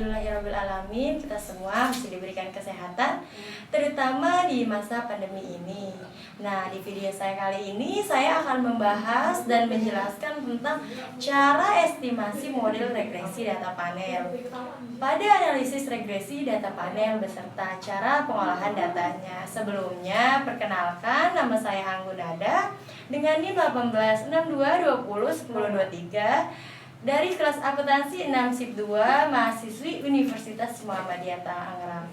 Alhamdulillahirrabbilalamin, kita semua mesti diberikan kesehatan, terutama di masa pandemi ini. Nah, di video saya kali ini, saya akan membahas dan menjelaskan tentang cara estimasi model regresi data panel. Pada analisis regresi data panel beserta cara pengolahan datanya. Sebelumnya, perkenalkan, nama saya Anggun Nada dengan NIM 1862201023 dari kelas akuntansi 6 SIP 2 mahasiswi Universitas Muhammadiyah Tangerang.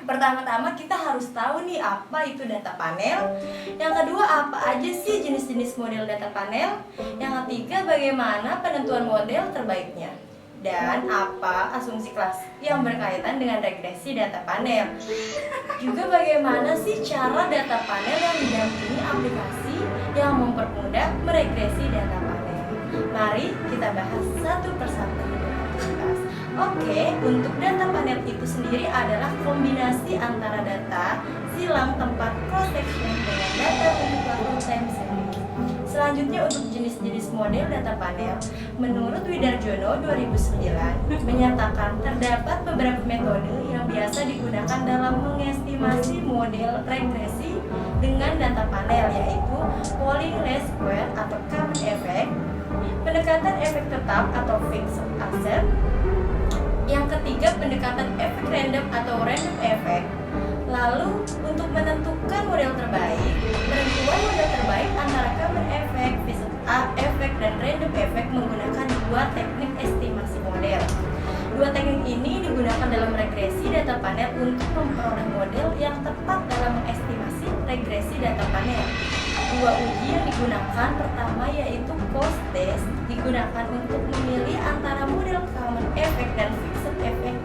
Pertama-tama kita harus tahu nih apa itu data panel. Yang kedua, apa aja sih jenis-jenis model data panel. Yang ketiga, bagaimana penentuan model terbaiknya. Dan apa asumsi kelas yang berkaitan dengan regresi data panel. Juga bagaimana sih cara data panel yang didampingi aplikasi yang mempermudah meregresi data panel. Mari kita bahas satu persatu. Oke, untuk data panel itu sendiri adalah kombinasi antara data silang tempat cross section dengan data untuk waktu time series. Selanjutnya untuk jenis-jenis model data panel, menurut Widarjono 2009 menyatakan terdapat beberapa metode yang biasa digunakan dalam mengestimasi model regresi dengan data panel, yaitu polling least square atau common effect, pendekatan efek tetap atau fixed asset. Yang ketiga, pendekatan efek random atau random effect. Lalu untuk menentukan model terbaik, penentuan model terbaik antara common effect, fixed effect, dan random effect menggunakan dua teknik estimasi model. Dua teknik ini digunakan dalam regresi data panel untuk memperoleh model yang tepat dalam mengestimasi regresi data panel. Dua uji yang digunakan, pertama yaitu cost test, digunakan untuk memilih antara model common effect dan fixed effect.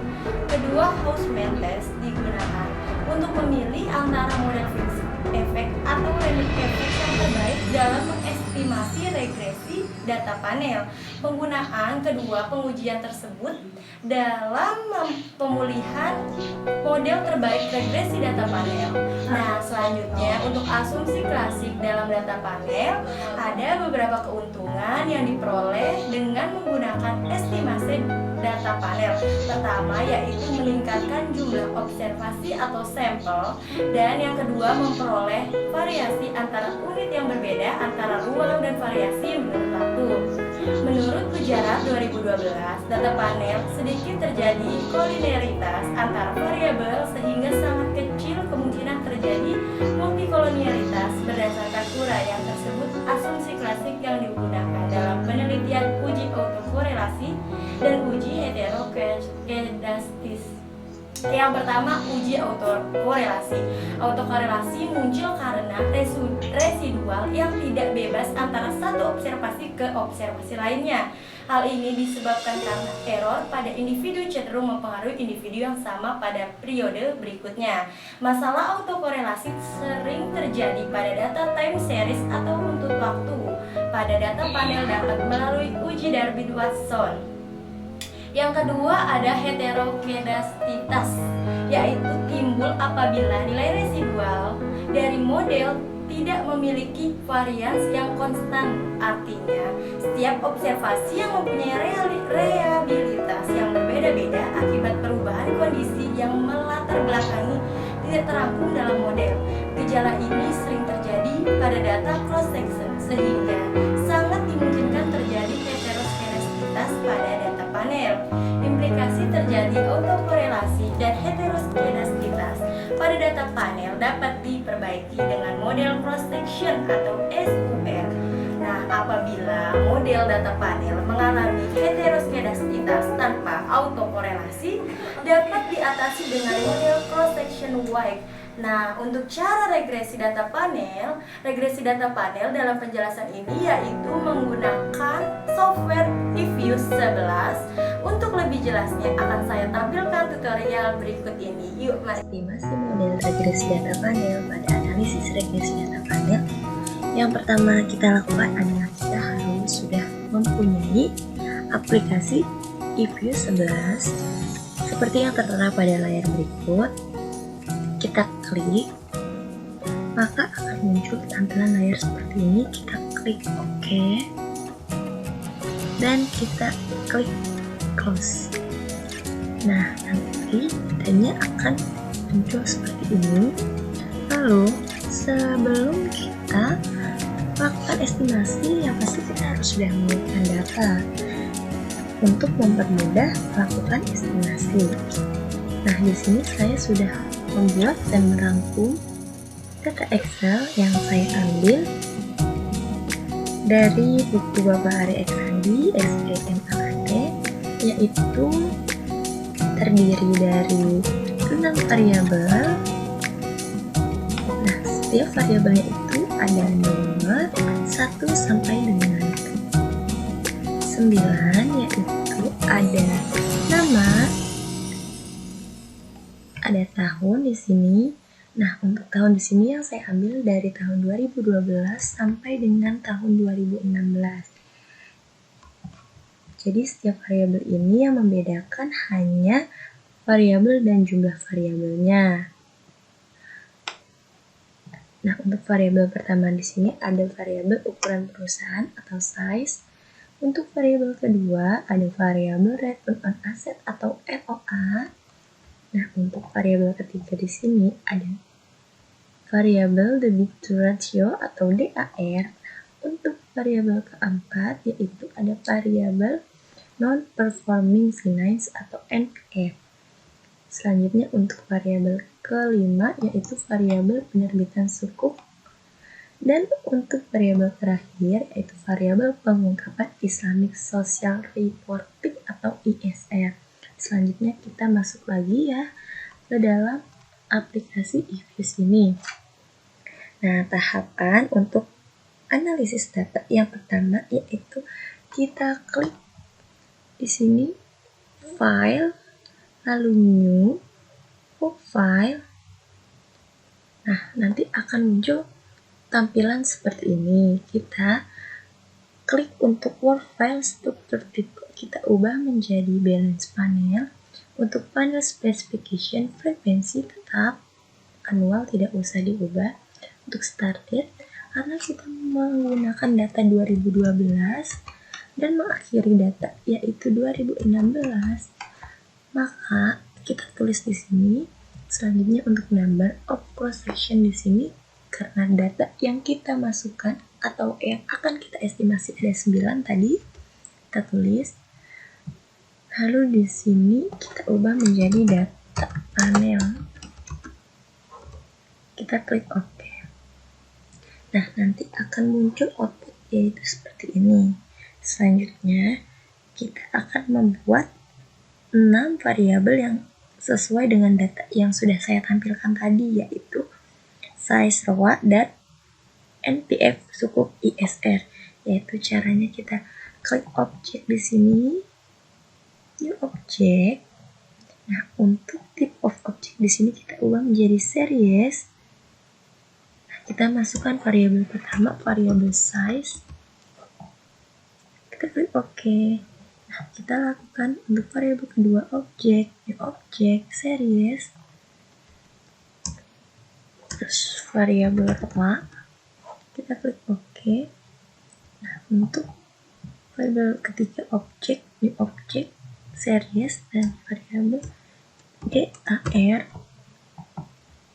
Kedua, Houseman test, digunakan untuk memilih antara model fixed effect atau random effect yang terbaik dalam mengestimasi regresi data panel. Penggunaan kedua pengujian tersebut dalam pemulihan model terbaik regresi data panel. Nah, selanjutnya untuk asumsi klasik dalam data panel, ada beberapa keuntungan yang diperoleh dengan menggunakan estimasi data panel. Pertama yaitu meningkatkan jumlah observasi atau sampel, dan yang kedua memperoleh variasi antara unit yang berbeda antara ruang dan variasi menurut waktu. Menurut Gujarat 2012, data panel sedikit terjadi kolineritas antar variabel sehingga sangat kecil kemungkinan terjadi multikolonialitas. Berdasarkan uraian tersebut, asumsi klasik yang digunakan dalam penelitian uji autokorelasi dan uji heterokedastis. Yang pertama, uji autokorelasi. Autokorelasi muncul karena residual yang tidak bebas antara satu observasi ke observasi lainnya. Hal ini disebabkan karena error pada individu cenderung mempengaruhi individu yang sama pada periode berikutnya. Masalah autokorelasi sering terjadi pada data time series atau runtut waktu. Pada data panel dapat melalui uji Darby-Watson. Yang kedua ada heterokedastitas, yaitu timbul apabila nilai residual dari model tidak memiliki varians yang konstan. Artinya, setiap observasi yang mempunyai reliabilitas yang berbeda-beda akibat perubahan kondisi yang melatar belakangi tidak terangkum dalam model. Gejala ini sering terjadi pada data cross section sehingga sangat dimungkinkan terjadi heterokedastitas pada data panel. Implikasi terjadi autokorelasi dan heterokedastitas pada data panel dapat diperbaiki dengan model cross section atau SUR. Nah, apabila model data panel mengalami heterokedastitas tanpa autokorelasi, dapat diatasi dengan model cross section wide. Nah, untuk cara regresi data panel dalam penjelasan ini yaitu menggunakan software eViews 11. Untuk lebih jelasnya akan saya tampilkan tutorial berikut ini. Yuk, mari. Estimasi model regresi data panel pada analisis regresi data panel. Yang pertama kita lakukan adalah kita harus sudah mempunyai aplikasi eViews 11 seperti yang tertera pada layar berikut. Kita klik, maka akan muncul tampilan layar seperti ini. Kita klik OK dan kita klik close. Nah, nanti datanya akan muncul seperti ini. Lalu, sebelum kita melakukan estimasi, yang pasti kita harus sudah menyiapkan data untuk mempermudah melakukan estimasi. Nah, di sini saya sudah membuat dan merangkum data Excel yang saya ambil dari buku Bapak Ari Eksandi SEMAKT, yaitu terdiri dari 6 variabel. Nah, setiap variabelnya itu ada nomor 1 sampai dengan 9, yaitu ada nama, ada tahun di sini. Nah, untuk tahun di sini yang saya ambil dari tahun 2012 sampai dengan tahun 2016. Jadi setiap variabel ini yang membedakan hanya variabel dan jumlah variabelnya. Nah, untuk variabel pertama di sini ada variabel ukuran perusahaan atau size. Untuk variabel kedua ada variabel return on asset atau ROA. Nah, untuk variabel ketiga di sini ada variabel debit to ratio atau DAR. Untuk variabel keempat yaitu ada variabel non-performing finance atau NPF. Selanjutnya untuk variabel kelima yaitu variabel penerbitan sukuk. Dan untuk variabel terakhir yaitu variabel pengungkapan Islamic Social Reporting atau ISR. Selanjutnya kita masuk lagi ya ke dalam aplikasi IFIS ini. Nah, tahapan untuk analisis data yang pertama yaitu kita klik di sini file, lalu new, file. Nah, nanti akan muncul tampilan seperti ini. Kita klik untuk work file struktur tipe, kita ubah menjadi balance panel. Untuk panel specification, frekuensi tetap annual, tidak usah diubah. Untuk start date, karena kita menggunakan data 2012 dan mengakhiri data yaitu 2016, maka kita tulis di sini. Selanjutnya untuk number of cross section di sini karena data yang kita masukkan atau yang akan kita estimasi ada 9 tadi, kita tulis. Lalu di sini kita ubah menjadi data panel. Kita klik OK. Nah, nanti akan muncul output yaitu seperti ini. Selanjutnya, kita akan membuat 6 variabel yang sesuai dengan data yang sudah saya tampilkan tadi, yaitu size ROA dan NPF sukuk ISR. Yaitu caranya kita klik objek di sini, new object. Nah, untuk type of object di sini kita ubah menjadi series. Nah, kita masukkan variabel pertama, variabel size. Kita klik OK. Nah, kita lakukan untuk variabel kedua objek, new object, series. Terus variabel ROA, kita klik OK. Nah, untuk variabel ketiga objek, new object, series, dan variabel DAR.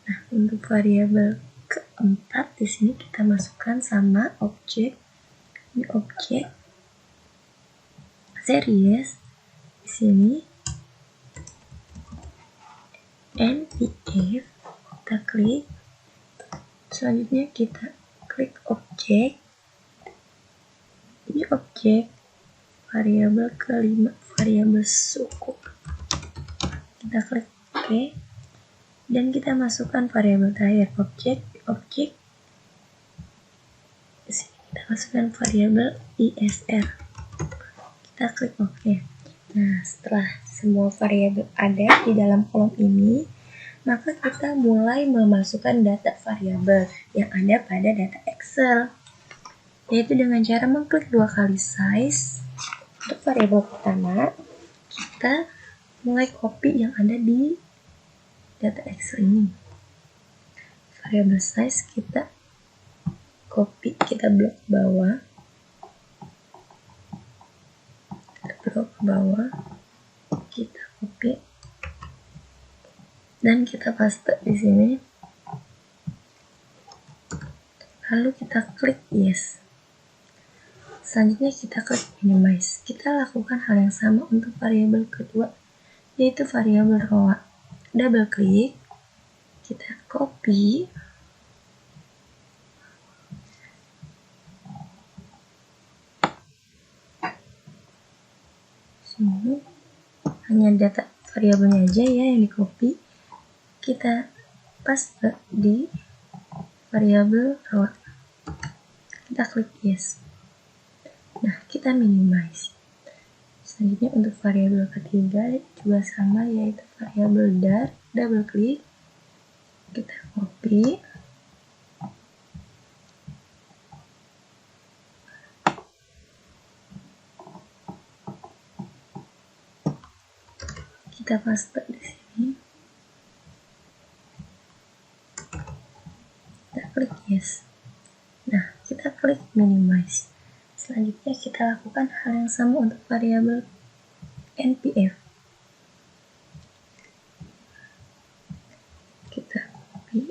Nah, untuk variabel keempat di sini kita masukkan sama objek, new object, series. Di sini NPF, kita klik. Selanjutnya kita klik objek, ini objek, variabel kelima, variabel sukuk. Kita klik OK. Dan kita masukkan variabel terakhir, objek. Di sini kita masukkan variabel ISR. Kita klik OK. Nah, setelah semua variabel ada di dalam kolom ini, maka kita mulai memasukkan data variabel yang ada pada data Excel, yaitu dengan cara mengklik 2 kali size. Untuk variabel pertama, kita mulai copy yang ada di data Excel ini. Variabel size kita copy, kita blok bawah. Kita copy dan kita paste di sini. Lalu kita klik yes. Selanjutnya kita klik minimize. Kita lakukan hal yang sama untuk variabel kedua, yaitu variabel row. Double klik, kita copy, sini hanya data variabelnya aja ya yang di copy, kita paste di variabel row. Kita klik yes. Nah, kita minimize. Selanjutnya untuk variabel ketiga juga sama, yaitu variabel dar. Double klik, kita copy, kita paste di sini, kita klik yes. Nah, kita klik minimize. Selanjutnya kita lakukan hal yang sama untuk variabel npf. Kita copy,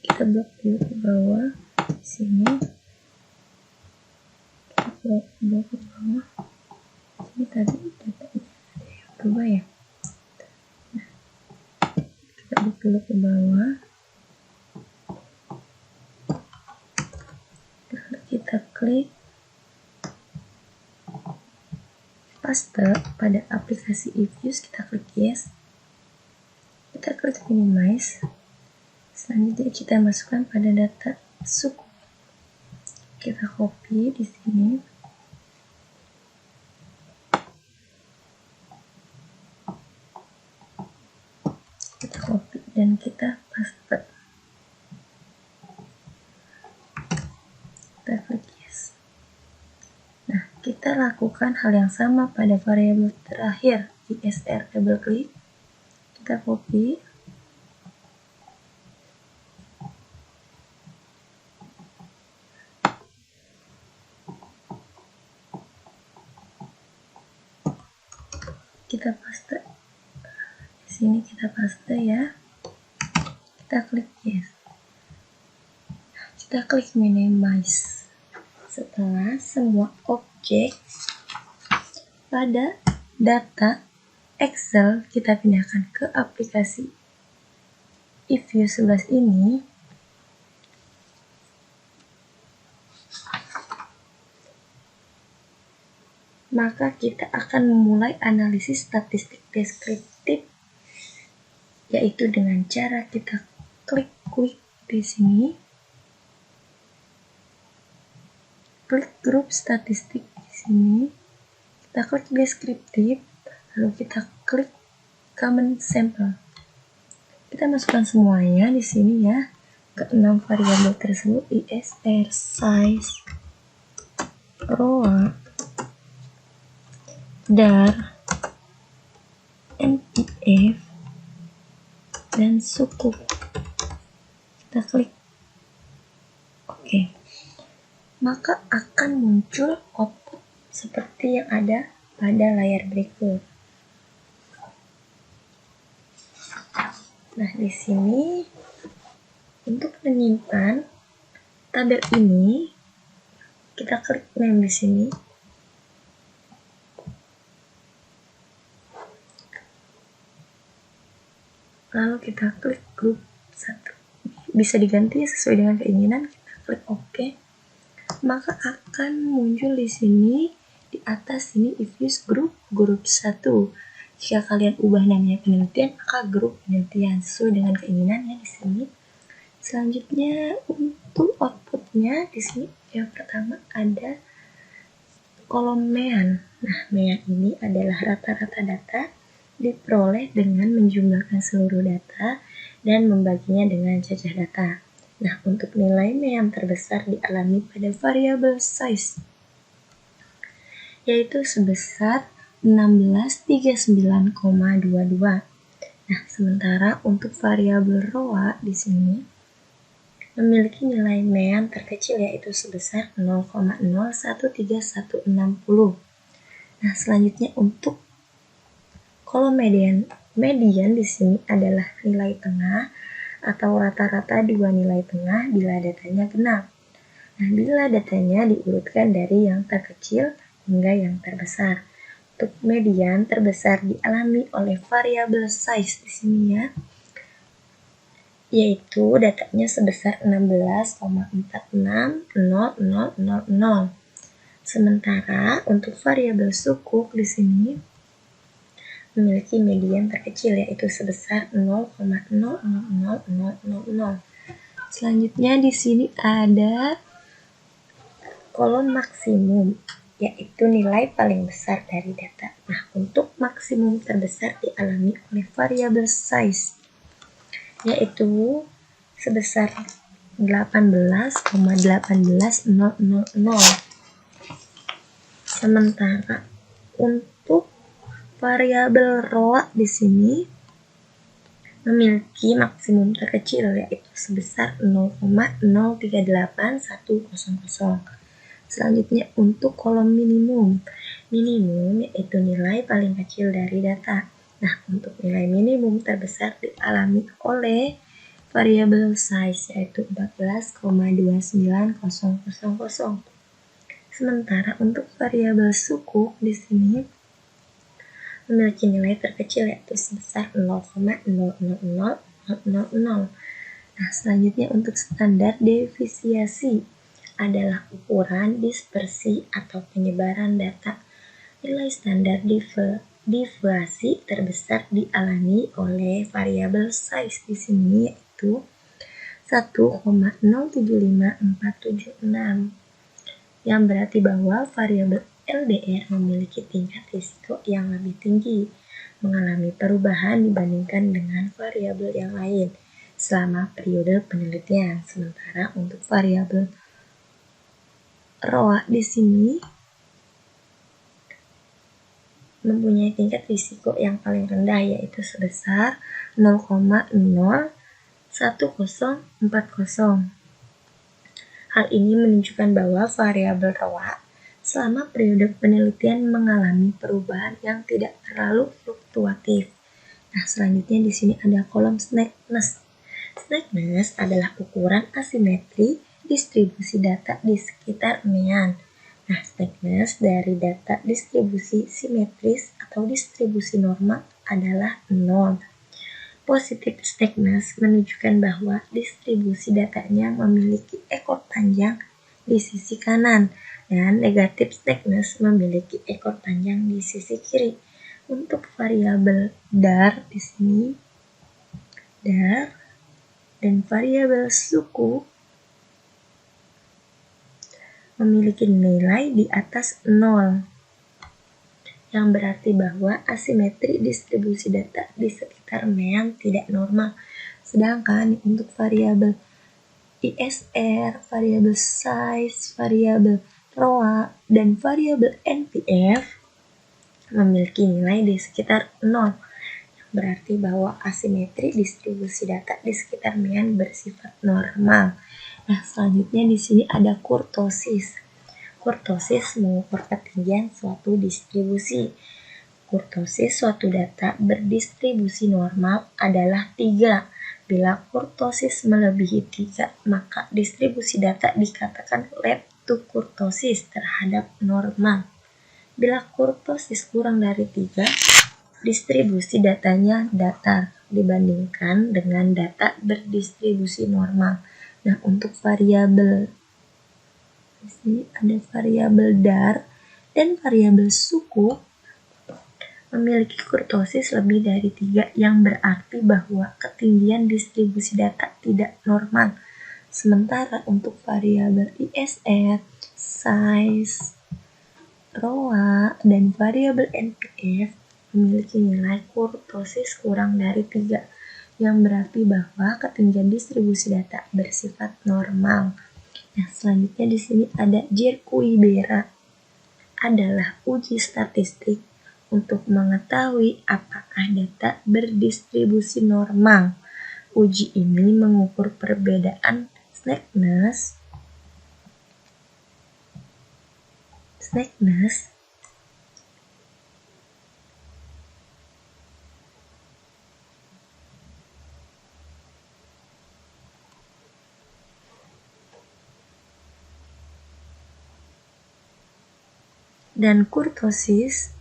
kita blok dulu ke bawah sini, kita blok ke bawah sini. Tadi datanya ada yang berubah ya. Nah, kita blok dulu ke bawah, lalu kita klik paste pada aplikasi eViews, kita klik yes, kita klik minimize. Selanjutnya kita masukkan pada data suku, kita copy di sini, kita copy dan kita paste, kita klik yes. Nah, kita lakukan hal yang sama pada variabel terakhir, isr. Double klik, kita copy, kita paste di sini, kita paste ya, kita klik yes. Nah, kita klik minimize. Setelah semua objek pada data Excel kita pindahkan ke aplikasi eViews 11 ini, maka kita akan memulai analisis statistik deskriptif, yaitu dengan cara kita klik di sini, klik grup statistik di sini, kita klik deskriptif, lalu kita klik common sample. Kita masukkan semuanya di sini ya, ke 6 variabel tersebut, isr, size, row, dar, npf, dan suku. Kita klik OK. Maka akan muncul output seperti yang ada pada layar berikut. Nah, di sini untuk menyimpan tabel ini, kita klik name di sini. Lalu kita klik grup 1. Bisa diganti sesuai dengan keinginan, kita klik OK. Maka akan muncul di sini di atas ini eViews grup 1. Jika kalian ubah namanya penelitian, maka grup penelitian sesuai dengan keinginannya di sini. Selanjutnya untuk outputnya di sini yang pertama ada kolom mean. Nah, mean ini adalah rata-rata data diperoleh dengan menjumlahkan seluruh data dan membaginya dengan cacah data. Nah, untuk nilai mean terbesar dialami pada variabel size, yaitu sebesar 1639,22. Nah, sementara untuk variabel row di sini memiliki nilai mean terkecil, yaitu sebesar 0,013160. Nah, selanjutnya untuk kolom median di sini adalah nilai tengah atau rata-rata dua nilai tengah bila datanya genap. Nah, bila datanya diurutkan dari yang terkecil hingga yang terbesar. Untuk median terbesar dialami oleh variabel size di sini ya, yaitu datanya sebesar 16,460000. Sementara untuk variabel sukuk di sini memiliki median terkecil yaitu sebesar 0,000000. Selanjutnya di sini ada kolom maksimum, yaitu nilai paling besar dari data. Nah, untuk maksimum terbesar dialami oleh variabel size, yaitu sebesar 18,18000. Sementara untuk variabel ROA di sini memiliki maksimum terkecil yaitu sebesar 0,038100. Selanjutnya untuk kolom minimum yaitu nilai paling kecil dari data. Nah, untuk nilai minimum terbesar dialami oleh variabel size yaitu 14,29000. Sementara untuk variabel sukuk di sini memiliki nilai terkecil yaitu sebesar 0,000000. Nah, selanjutnya untuk standar defisiasi adalah ukuran dispersi atau penyebaran data. Nilai standar deviasi terbesar dialami oleh variabel size di sini yaitu 1,075476, yang berarti bahwa variabel LDR memiliki tingkat risiko yang lebih tinggi mengalami perubahan dibandingkan dengan variabel yang lain selama periode penelitian. Sementara untuk variabel ROA di sini mempunyai tingkat risiko yang paling rendah yaitu sebesar 0,01040. Hal ini menunjukkan bahwa variabel ROA selama periode penelitian mengalami perubahan yang tidak terlalu fluktuatif. Nah, selanjutnya di sini ada kolom snackness. Snackness adalah ukuran asimetri distribusi data di sekitar mean. Nah, snackness dari data distribusi simetris atau distribusi normal adalah 0. Positive snackness menunjukkan bahwa distribusi datanya memiliki ekor panjang di sisi kanan, dan negative snackness memiliki ekor panjang di sisi kiri. Untuk variabel dar di sini, dar dan variabel suku memiliki nilai di atas 0, yang berarti bahwa asimetri distribusi data di sekitar mean tidak normal. Sedangkan untuk variabel ISR, variabel size, variabel ROA, dan variabel NPF memiliki nilai di sekitar 0, yang berarti bahwa asimetri distribusi data di sekitar mean bersifat normal. Nah, selanjutnya di sini ada kurtosis. Kurtosis mengukur ketinggian suatu distribusi. Kurtosis suatu data berdistribusi normal adalah 3. Bila kurtosis melebihi 3, maka distribusi data dikatakan leptokurtosis terhadap normal. Bila kurtosis kurang dari 3, distribusi datanya datar dibandingkan dengan data berdistribusi normal. Nah, untuk variabel di sini ada variabel dar dan variabel suku memiliki kurtosis lebih dari 3, yang berarti bahwa ketinggian distribusi data tidak normal. Sementara untuk variabel ISR, size, ROA, dan variabel NPF memiliki nilai kurtosis kurang dari 3, yang berarti bahwa ketinggian distribusi data bersifat normal. Nah, selanjutnya di sini ada Jerquibera, adalah uji statistik untuk mengetahui apakah data berdistribusi normal. Uji ini mengukur perbedaan snackness dan kurtosis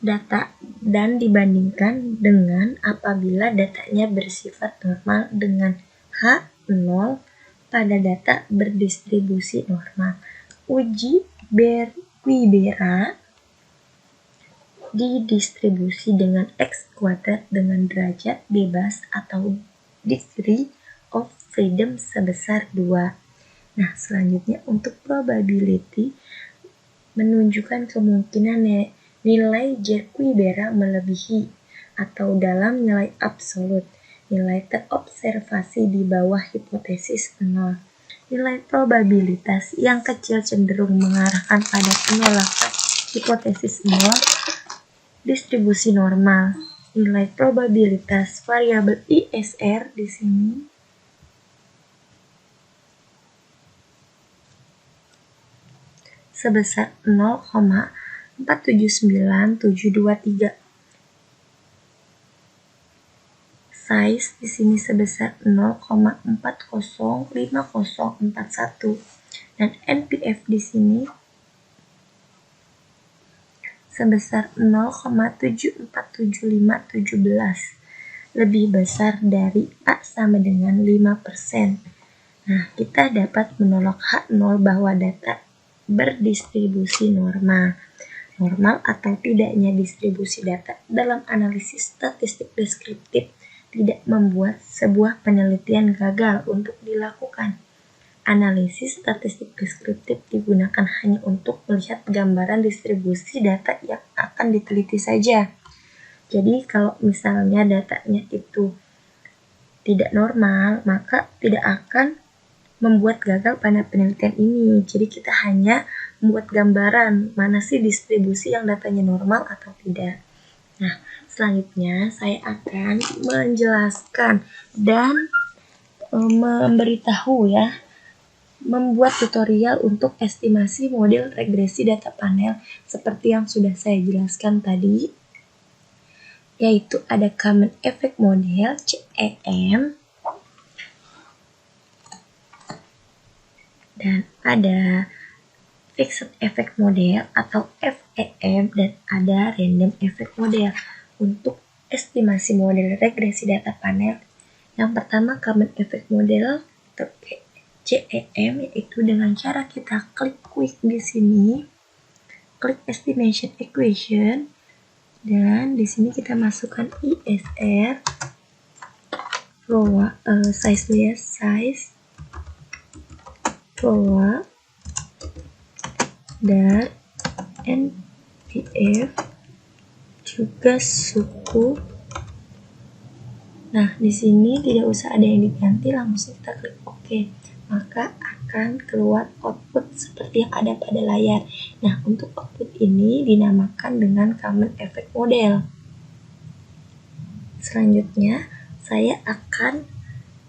data dan dibandingkan dengan apabila datanya bersifat normal dengan H0 pada data berdistribusi normal. Uji Berquibera di distribusi dengan X kuadrat dengan derajat bebas atau degree of freedom sebesar 2. Nah, selanjutnya untuk probability menunjukkan kemungkinan nilai Berquibera melebihi atau dalam nilai absolut nilai terobservasi di bawah hipotesis 0. Nilai probabilitas yang kecil cenderung mengarahkan pada penolakan hipotesis 0. Distribusi normal. Nilai probabilitas variabel ISR di sini sebesar 0,479723. Size di sini sebesar 0,405041 dan NPF di sini sebesar 0,747517, lebih besar dari A sama dengan 5%. Nah, kita dapat menolak H0 bahwa data berdistribusi normal. Normal atau tidaknya distribusi data dalam analisis statistik deskriptif tidak membuat sebuah penelitian gagal untuk dilakukan. Analisis statistik deskriptif digunakan hanya untuk melihat gambaran distribusi data yang akan diteliti saja. Jadi kalau misalnya datanya itu tidak normal, maka tidak akan membuat gagal pada penelitian ini. Jadi kita hanya membuat gambaran mana sih distribusi yang datanya normal atau tidak. Nah, selanjutnya saya akan menjelaskan dan memberitahu membuat tutorial untuk estimasi model regresi data panel seperti yang sudah saya jelaskan tadi, yaitu ada Common Effect Model CEM dan ada Fixed Effect Model atau FEM dan ada Random Effect Model. Untuk estimasi model regresi data panel, yang pertama Common Effect Model atau CEM, yaitu dengan cara kita klik quick di sini, klik Estimation Equation, dan di sini kita masukkan ISR, size, ROA, dan NPF juga suku. Nah, di sini tidak usah ada yang diganti, langsung kita klik OK. Maka akan keluar output seperti yang ada pada layar. Nah, untuk output ini dinamakan dengan Common Effect Model. Selanjutnya, saya akan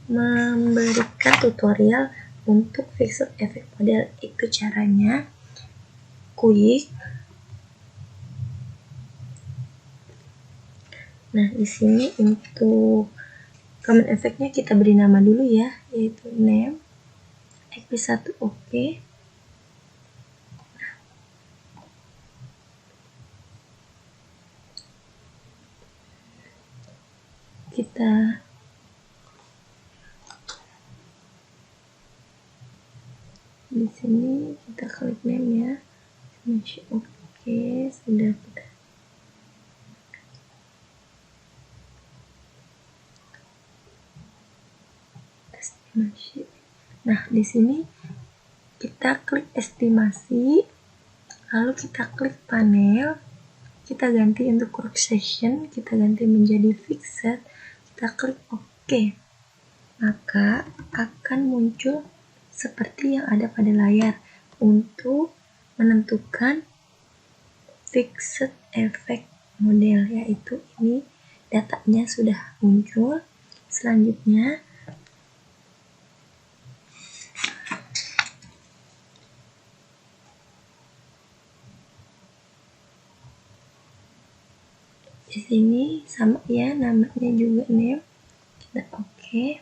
memberikan tutorial untuk Fixed Effect Model. Itu caranya quick. Nah, di sini untuk common effect-nya kita beri nama dulu ya, yaitu name. X1 OK. Kita di sini kita klik name ya. Masih OK, sudah kita estimasi. Nah, di sini kita klik estimasi, lalu kita klik panel, kita ganti untuk cross section, kita ganti menjadi fixed, kita klik OK. Maka akan muncul seperti yang ada pada layar untuk menentukan Fixed Effect Model, yaitu ini datanya sudah muncul. Selanjutnya di sini sama ya, namanya juga name, kita OK.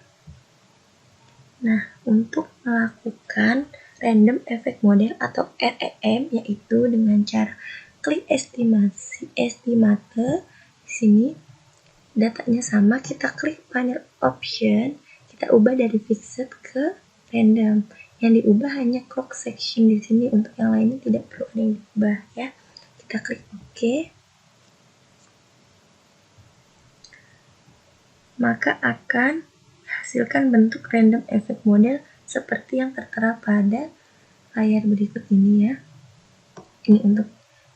Nah, untuk melakukan random effect model atau REM, yaitu dengan cara klik estimator. Di sini datanya sama, kita klik panel option, kita ubah dari fixed ke random. Yang diubah hanya cross section di sini, untuk yang lainnya tidak perlu ada yang diubah ya. Kita klik OK. Maka akan hasilkan bentuk random effect model seperti yang tertera pada layar berikut ini ya. Ini untuk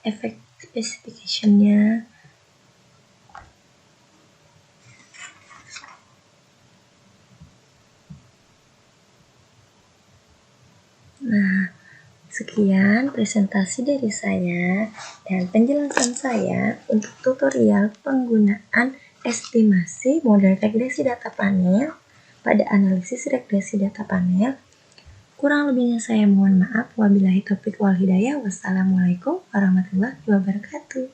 efek specification-nya. Nah, sekian presentasi dari saya dan penjelasan saya untuk tutorial penggunaan estimasi model regresi data panel pada analisis regresi data panel. Kurang lebihnya saya mohon maaf. Wabillahi taufiq wal hidayah. Wassalamualaikum warahmatullahi wabarakatuh.